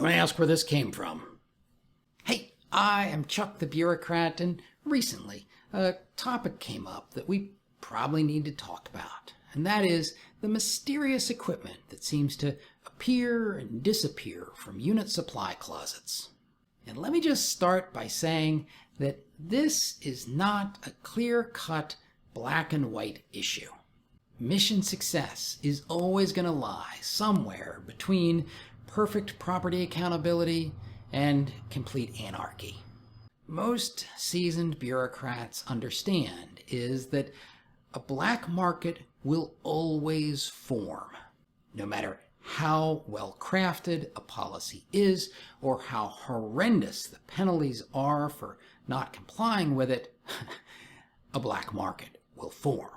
may ask where this came from. Hey, I am Chuck the Bureaucrat, and recently a topic came up that we probably need to talk about, and that is the mysterious equipment that seems to appear and disappear from unit supply closets. And let me just start by saying that this is not a clear-cut black and white issue. Mission success is always going to lie somewhere between perfect property accountability and complete anarchy. Most seasoned bureaucrats understand is that a black market will always form, no matter how well crafted a policy is or how horrendous the penalties are for not complying with it. A black market will form.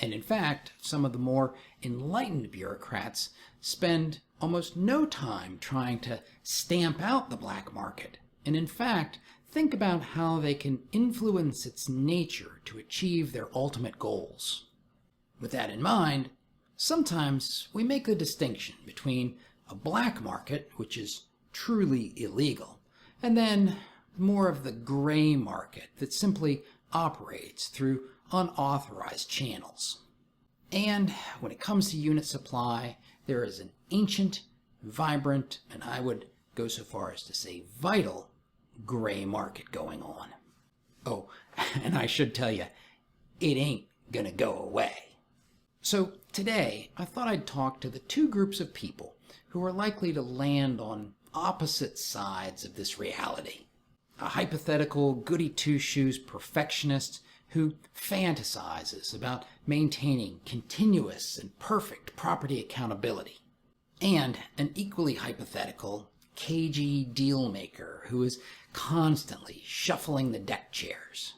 And in fact, some of the more enlightened bureaucrats spend almost no time trying to stamp out the black market, and in fact, think about how they can influence its nature to achieve their ultimate goals. With that in mind, sometimes we make the distinction between a black market, which is truly illegal, and then more of the gray market that simply operates through unauthorized channels. And when it comes to unit supply, there is an ancient, vibrant, and I would go so far as to say vital, gray market going on. Oh, and I should tell you, it ain't gonna go away. So today, I thought I'd talk to the two groups of people who are likely to land on opposite sides of this reality. A hypothetical goody-two-shoes perfectionist who fantasizes about maintaining continuous and perfect property accountability, and an equally hypothetical, cagey deal-maker who is constantly shuffling the deck chairs.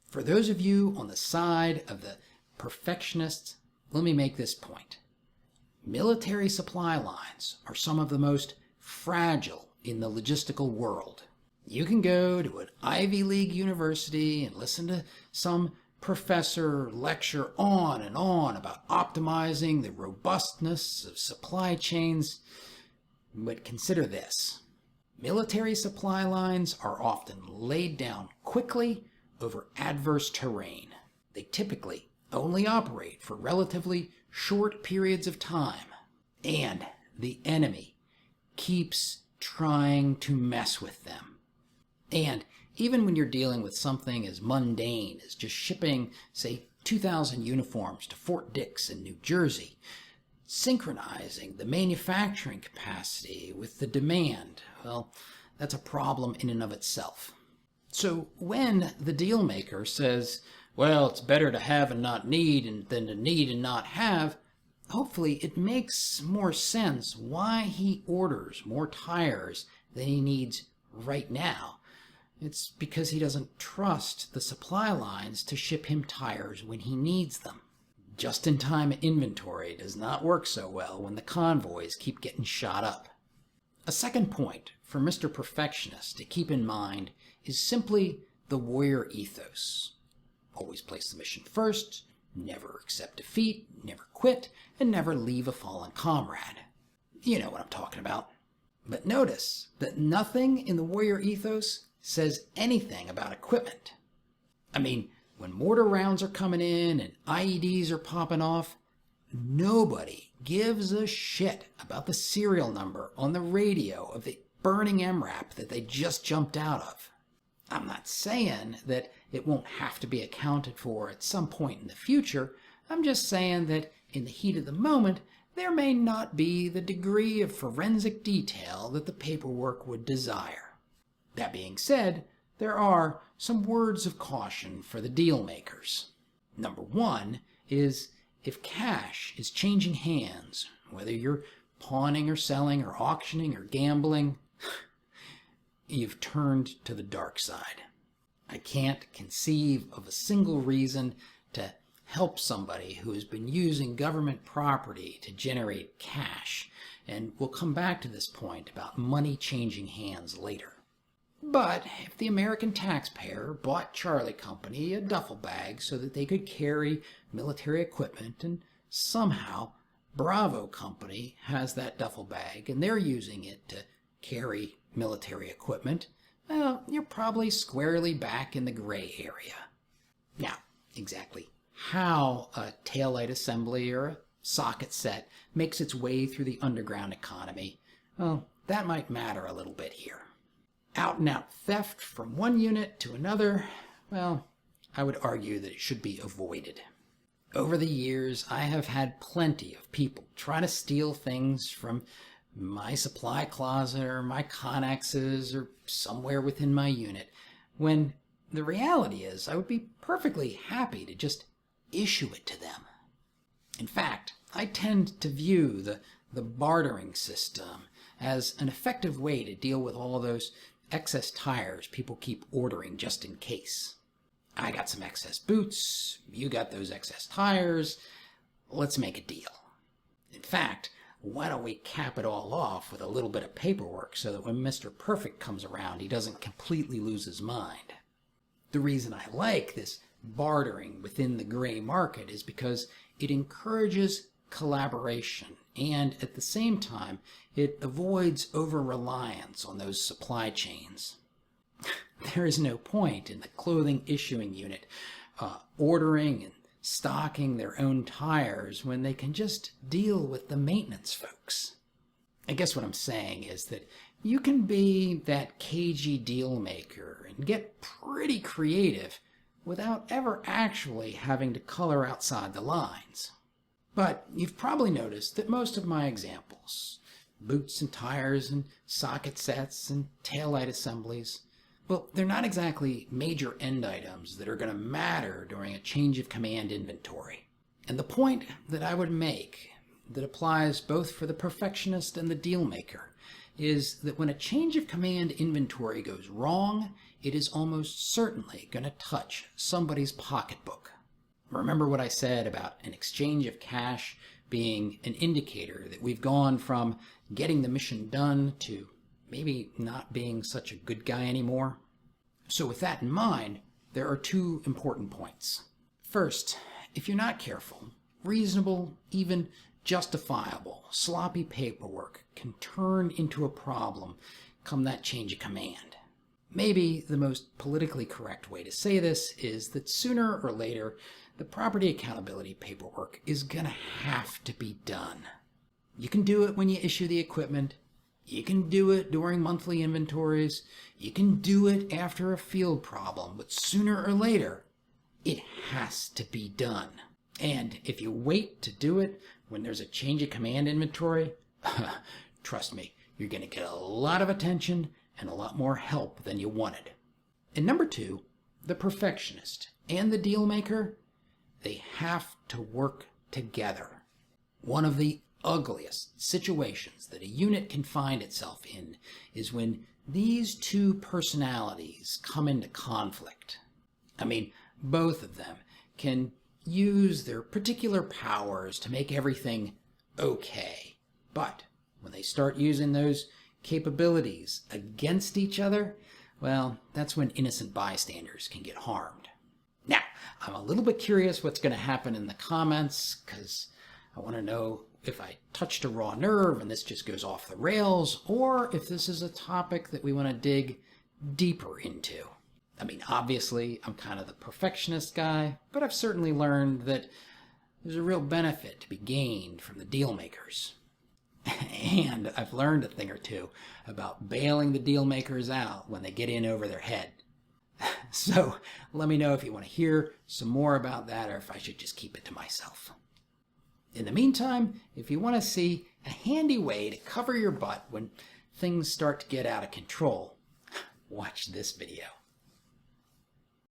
For those of you on the side of the perfectionists, let me make this point. Military supply lines are some of the most fragile in the logistical world. You can go to an Ivy League university and listen to some professor lecture on and on about optimizing the robustness of supply chains. But consider this. Military supply lines are often laid down quickly over adverse terrain. They typically only operate for relatively short periods of time. And the enemy keeps trying to mess with them. And even when you're dealing with something as mundane as just shipping, say, 2,000 uniforms to Fort Dix in New Jersey, synchronizing the manufacturing capacity with the demand, well, that's a problem in and of itself. So when the deal maker says, well, it's better to have and not need than to need and not have, hopefully it makes more sense why he orders more tires than he needs right now. It's because he doesn't trust the supply lines to ship him tires when he needs them. Just-in-time inventory does not work so well when the convoys keep getting shot up. A second point for Mr. Perfectionist to keep in mind is simply the warrior ethos. Always place the mission first, never accept defeat, never quit, and never leave a fallen comrade. You know what I'm talking about. But notice that nothing in the warrior ethos says anything about equipment. I mean, when mortar rounds are coming in and IEDs are popping off, nobody gives a shit about the serial number on the radio of the burning MRAP that they just jumped out of. I'm not saying that it won't have to be accounted for at some point in the future. I'm just saying that in the heat of the moment, there may not be the degree of forensic detail that the paperwork would desire. That being said, there are some words of caution for the deal makers. Number one is if cash is changing hands, whether you're pawning or selling or auctioning or gambling, you've turned to the dark side. I can't conceive of a single reason to help somebody who has been using government property to generate cash, and we'll come back to this point about money changing hands later. But if the American taxpayer bought Charlie Company a duffel bag so that they could carry military equipment, and somehow Bravo Company has that duffel bag and they're using it to carry military equipment, well, you're probably squarely back in the gray area. Now, exactly how a taillight assembly or a socket set makes its way through the underground economy, well, that might matter a little bit here. Out-and-out theft from one unit to another, well, I would argue that it should be avoided. Over the years, I have had plenty of people try to steal things from my supply closet or my connexes or somewhere within my unit, when the reality is I would be perfectly happy to just issue it to them. In fact, I tend to view the bartering system as an effective way to deal with all those excess tires people keep ordering just in case. I got some excess boots, you got those excess tires, let's make a deal. In fact, why don't we cap it all off with a little bit of paperwork so that when Mr. Perfect comes around, he doesn't completely lose his mind. The reason I like this bartering within the gray market is because it encourages collaboration, and at the same time, it avoids over-reliance on those supply chains. There is no point in the clothing issuing unit ordering and stocking their own tires when they can just deal with the maintenance folks. I guess what I'm saying is that you can be that cagey deal maker and get pretty creative without ever actually having to color outside the lines. But you've probably noticed that most of my examples, boots and tires and socket sets and taillight assemblies, well, they're not exactly major end items that are going to matter during a change of command inventory. And the point that I would make that applies both for the perfectionist and the deal maker is that when a change of command inventory goes wrong, it is almost certainly going to touch somebody's pocketbook. Remember what I said about an exchange of cash being an indicator that we've gone from getting the mission done to maybe not being such a good guy anymore? So with that in mind, there are two important points. First, if you're not careful, reasonable, even justifiable, sloppy paperwork can turn into a problem come that change of command. Maybe the most politically correct way to say this is that sooner or later, the property accountability paperwork is going to have to be done. You can do it when you issue the equipment. You can do it during monthly inventories. You can do it after a field problem, but sooner or later, it has to be done. And if you wait to do it when there's a change of command inventory, trust me, you're going to get a lot of attention and a lot more help than you wanted. And number two, the perfectionist and the deal maker, they have to work together. One of the ugliest situations that a unit can find itself in is when these two personalities come into conflict. I mean, both of them can use their particular powers to make everything okay. But when they start using those capabilities against each other, well, that's when innocent bystanders can get harmed. Now, I'm a little bit curious what's going to happen in the comments, because I want to know if I touched a raw nerve and this just goes off the rails, or if this is a topic that we want to dig deeper into. I mean, obviously, I'm kind of the perfectionist guy, but I've certainly learned that there's a real benefit to be gained from the deal makers. And I've learned a thing or two about bailing the deal makers out when they get in over their head. So let me know if you want to hear some more about that or if I should just keep it to myself. In the meantime, if you want to see a handy way to cover your butt when things start to get out of control, watch this video.